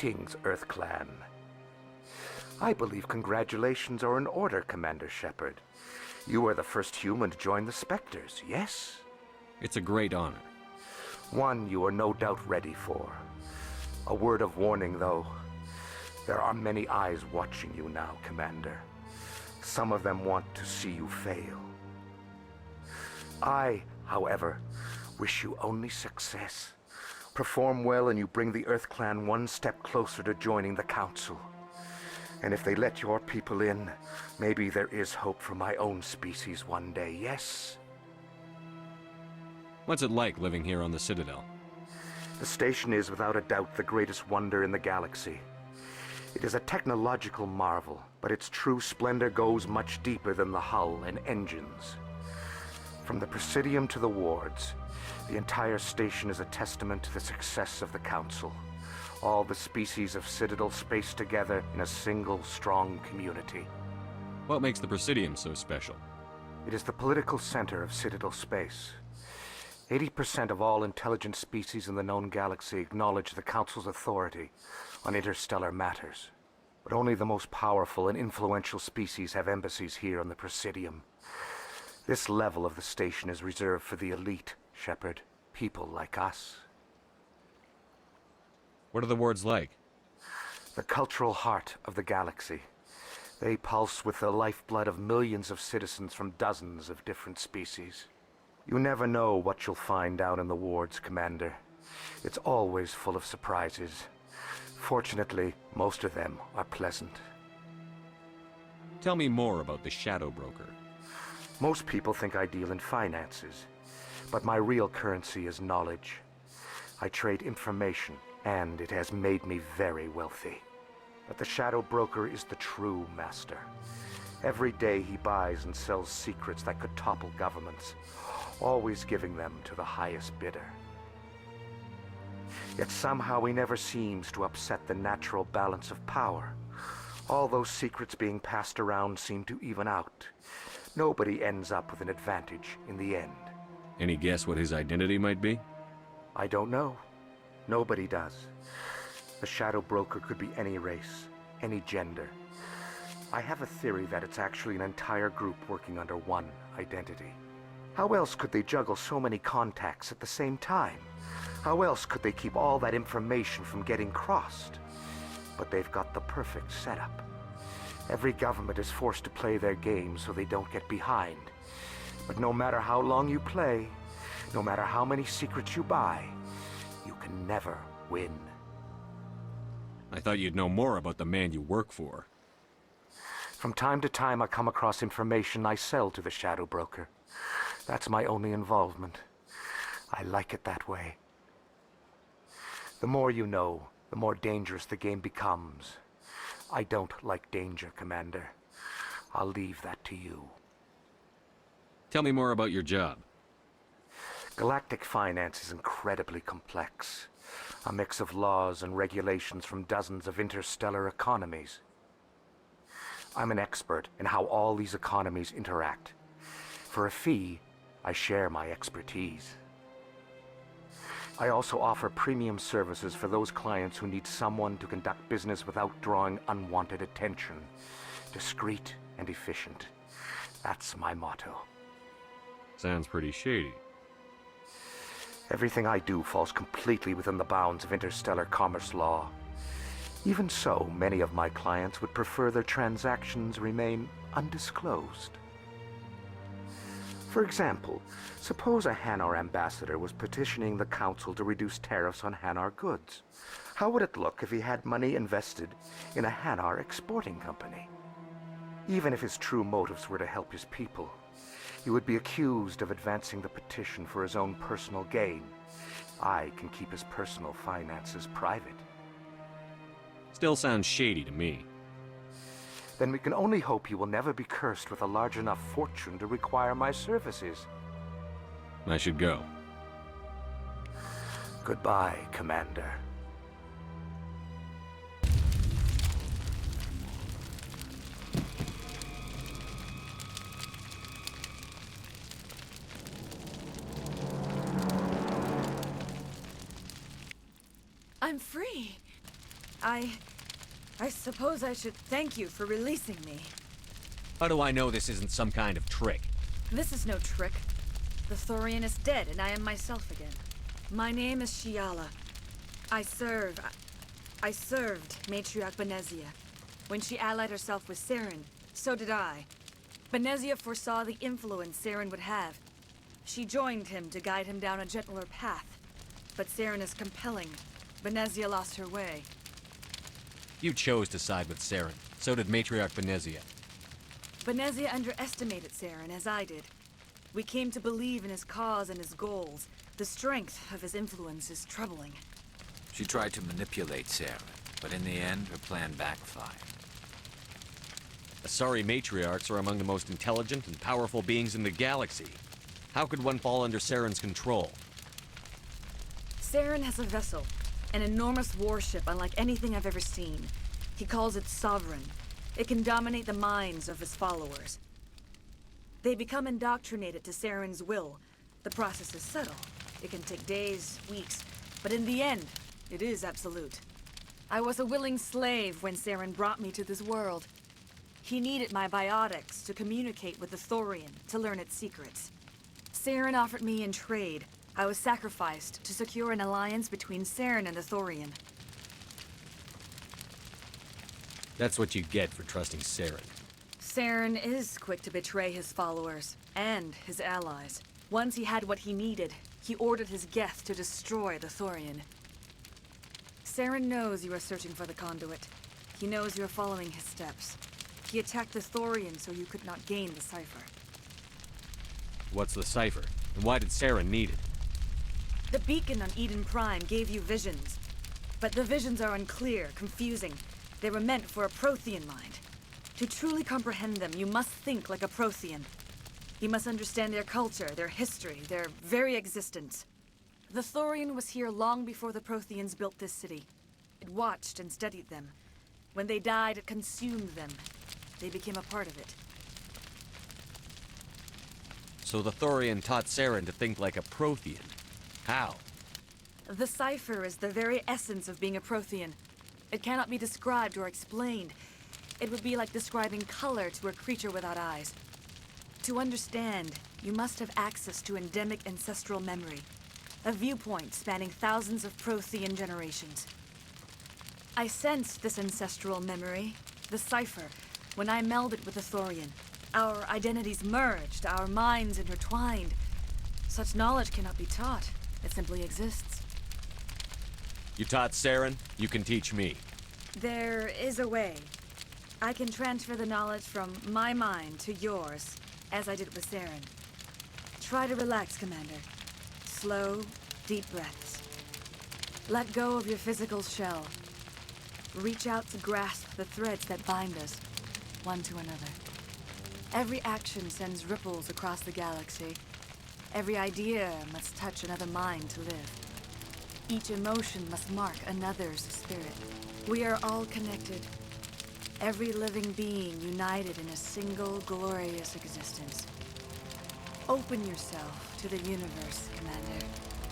Greetings, Earth Clan. I believe congratulations are in order, Commander Shepard. You are the first human to join the Spectres, yes? It's a great honor. One you are no doubt ready for. A word of warning, though. There are many eyes watching you now, Commander. Some of them want to see you fail. I, however, wish you only success. Perform well and you bring the Earth Clan one step closer to joining the Council. And if they let your people in, maybe there is hope for my own species one day, yes? What's it like living here on the Citadel? The station is without a doubt the greatest wonder in the galaxy. It is a technological marvel, but its true splendor goes much deeper than the hull and engines. From the Presidium to the wards, the entire station is a testament to the success of the Council. All the species of Citadel spaced together in a single, strong community. What makes the Presidium so special? It is the political center of Citadel space. 80% of all intelligent species in the known galaxy acknowledge the Council's authority on interstellar matters. But only the most powerful and influential species have embassies here on the Presidium. This level of the station is reserved for the elite, Shepard. People like us. What are the wards like? The cultural heart of the galaxy. They pulse with the lifeblood of millions of citizens from dozens of different species. You never know what you'll find out in the wards, Commander. It's always full of surprises. Fortunately, most of them are pleasant. Tell me more about the Shadow Broker. Most people think I deal in finances, but my real currency is knowledge. I trade information, and it has made me very wealthy. But the Shadow Broker is the true master. Every day he buys and sells secrets that could topple governments, always giving them to the highest bidder. Yet somehow he never seems to upset the natural balance of power. All those secrets being passed around seem to even out. Nobody ends up with an advantage in the end. Any guess what his identity might be? I don't know. Nobody does. The Shadow Broker could be any race, any gender. I have a theory that it's actually an entire group working under one identity. How else could they juggle so many contacts at the same time? How else could they keep all that information from getting crossed? But they've got the perfect setup. Every government is forced to play their game so they don't get behind. But no matter how long you play, no matter how many secrets you buy, you can never win. I thought you'd know more about the man you work for. From time to time I come across information I sell to the Shadow Broker. That's my only involvement. I like it that way. The more you know, the more dangerous the game becomes. I don't like danger, Commander. I'll leave that to you. Tell me more about your job. Galactic finance is incredibly complex. A mix of laws and regulations from dozens of interstellar economies. I'm an expert in how all these economies interact. For a fee, I share my expertise. I also offer premium services for those clients who need someone to conduct business without drawing unwanted attention. Discreet and efficient. That's my motto. Sounds pretty shady. Everything I do falls completely within the bounds of interstellar commerce law. Even so, many of my clients would prefer their transactions remain undisclosed. For example, suppose a Hanar ambassador was petitioning the Council to reduce tariffs on Hanar goods. How would it look if he had money invested in a Hanar exporting company? Even if his true motives were to help his people, he would be accused of advancing the petition for his own personal gain. I can keep his personal finances private. Still sounds shady to me. Then we can only hope you will never be cursed with a large enough fortune to require my services. I should go. Goodbye, Commander. I'm free. I suppose I should thank you for releasing me. How do I know this isn't some kind of trick? This is no trick. The Thorian is dead, and I am myself again. My name is Shiala. I served Matriarch Benezia. When she allied herself with Saren, so did I. Benezia foresaw the influence Saren would have. She joined him to guide him down a gentler path. But Saren is compelling. Benezia lost her way. You chose to side with Saren. So did Matriarch Benezia. Benezia underestimated Saren, as I did. We came to believe in his cause and his goals. The strength of his influence is troubling. She tried to manipulate Saren, but in the end, her plan backfired. Asari matriarchs are among the most intelligent and powerful beings in the galaxy. How could one fall under Saren's control? Saren has a vessel, an enormous warship unlike anything I've ever seen. He calls it Sovereign. It can dominate the minds of his followers. They become indoctrinated to Saren's will. The process is subtle. It can take days, weeks, but in the end, it is absolute. I was a willing slave when Saren brought me to this world. He needed my biotics to communicate with the Thorian, to learn its secrets. Saren offered me in trade. I was sacrificed to secure an alliance between Saren and the Thorian. That's what you get for trusting Saren. Saren is quick to betray his followers, and his allies. Once he had what he needed, he ordered his Geth to destroy the Thorian. Saren knows you are searching for the conduit. He knows you are following his steps. He attacked the Thorian so you could not gain the Cipher. What's the Cipher? And why did Saren need it? The beacon on Eden Prime gave you visions. But the visions are unclear, confusing. They were meant for a Prothean mind. To truly comprehend them, you must think like a Prothean. You must understand their culture, their history, their very existence. The Thorian was here long before the Protheans built this city. It watched and studied them. When they died, it consumed them. They became a part of it. So the Thorian taught Saren to think like a Prothean. How? The Cipher is the very essence of being a Prothean. It cannot be described or explained. It would be like describing color to a creature without eyes. To understand, you must have access to endemic ancestral memory. A viewpoint spanning thousands of Prothean generations. I sensed this ancestral memory, the Cipher, when I melded with the Thorian. Our identities merged, our minds intertwined. Such knowledge cannot be taught. It simply exists. You taught Saren, you can teach me. There is a way. I can transfer the knowledge from my mind to yours, as I did with Saren. Try to relax, Commander. Slow, deep breaths. Let go of your physical shell. Reach out to grasp the threads that bind us, one to another. Every action sends ripples across the galaxy. Every idea must touch another mind to live. Each emotion must mark another's spirit. We are all connected. Every living being united in a single glorious existence. Open yourself to the universe, Commander.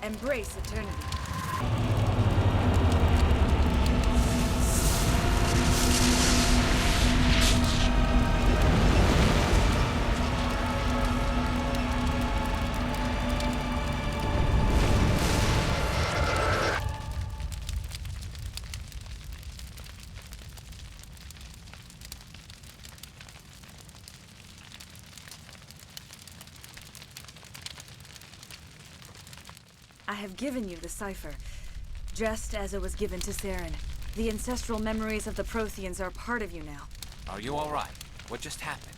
Embrace eternity. I have given you the Cipher, just as it was given to Saren. The ancestral memories of the Protheans are part of you now. Are you all right? What just happened?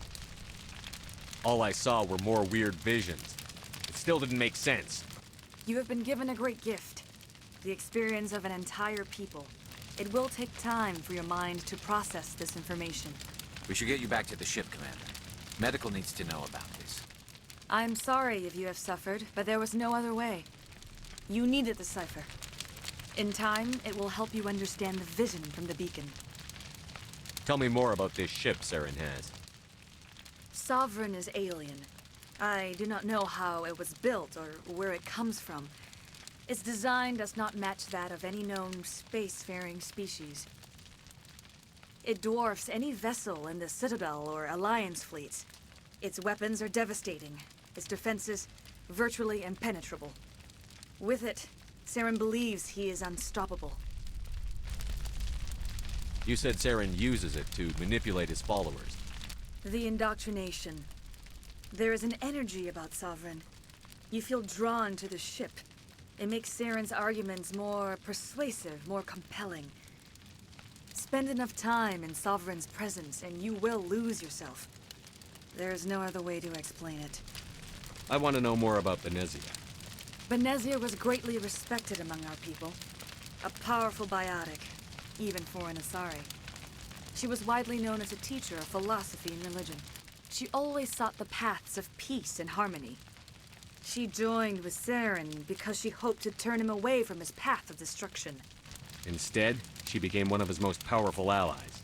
All I saw were more weird visions. It still didn't make sense. You have been given a great gift, the experience of an entire people. It will take time for your mind to process this information. We should get you back to the ship, Commander. Medical needs to know about this. I'm sorry if you have suffered, but there was no other way. You needed the Cipher. In time, it will help you understand the vision from the beacon. Tell me more about this ship Saren has. Sovereign is alien. I do not know how it was built or where it comes from. Its design does not match that of any known spacefaring species. It dwarfs any vessel in the Citadel or Alliance fleets. Its weapons are devastating, its defenses virtually impenetrable. With it, Saren believes he is unstoppable. You said Saren uses it to manipulate his followers. The indoctrination. There is an energy about Sovereign. You feel drawn to the ship. It makes Saren's arguments more persuasive, more compelling. Spend enough time in Sovereign's presence and you will lose yourself. There is no other way to explain it. I want to know more about Benezia. Benezia was greatly respected among our people. A powerful biotic, even for an Asari. She was widely known as a teacher of philosophy and religion. She always sought the paths of peace and harmony. She joined with Saren because she hoped to turn him away from his path of destruction. Instead, she became one of his most powerful allies.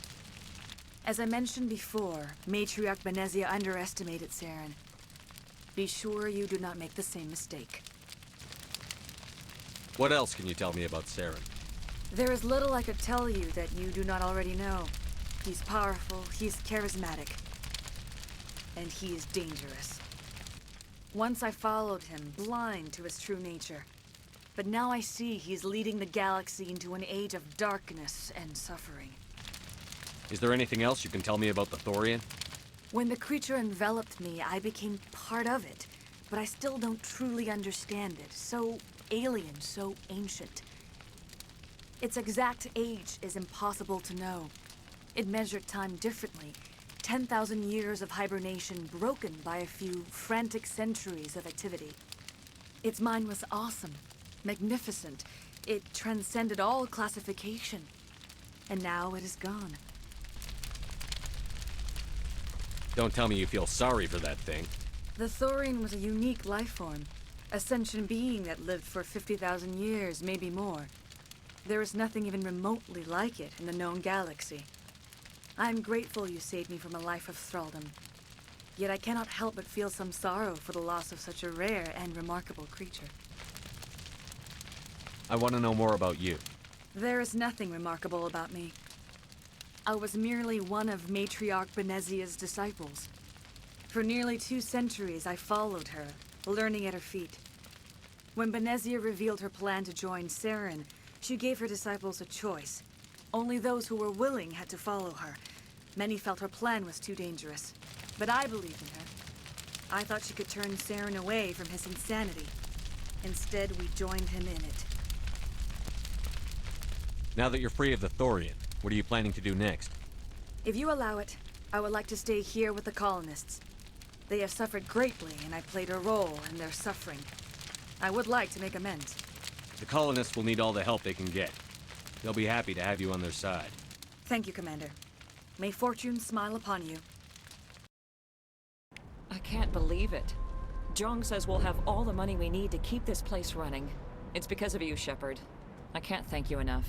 As I mentioned before, Matriarch Benezia underestimated Saren. Be sure you do not make the same mistake. What else can you tell me about Saren? There is little I could tell you that you do not already know. He's powerful, he's charismatic, and he is dangerous. Once I followed him, blind to his true nature. But now I see he's leading the galaxy into an age of darkness and suffering. Is there anything else you can tell me about the Thorian? When the creature enveloped me, I became part of it, but I still don't truly understand it. So alien, so ancient. Its exact age is impossible to know. It measured time differently. 10,000 years of hibernation broken by a few frantic centuries of activity. Its mind was awesome, magnificent. It transcended all classification. And now it is gone. Don't tell me you feel sorry for that thing. The Thorian was a unique life form. A sentient being that lived for 50,000 years, maybe more. There is nothing even remotely like it in the known galaxy. I am grateful you saved me from a life of thraldom. Yet I cannot help but feel some sorrow for the loss of such a rare and remarkable creature. I want to know more about you. There is nothing remarkable about me. I was merely one of Matriarch Benezia's disciples. For nearly 2 centuries I followed her, learning at her feet. When Benezia revealed her plan to join Saren, she gave her disciples a choice. Only those who were willing had to follow her. Many felt her plan was too dangerous, but I believed in her. I thought she could turn Saren away from his insanity. Instead, we joined him in it. Now that you're free of the Thorian, what are you planning to do next? If you allow it, I would like to stay here with the colonists. They have suffered greatly, and I played a role in their suffering. I would like to make amends. The colonists will need all the help they can get. They'll be happy to have you on their side. Thank you, Commander. May fortune smile upon you. I can't believe it. Jong says we'll have all the money we need to keep this place running. It's because of you, Shepard. I can't thank you enough.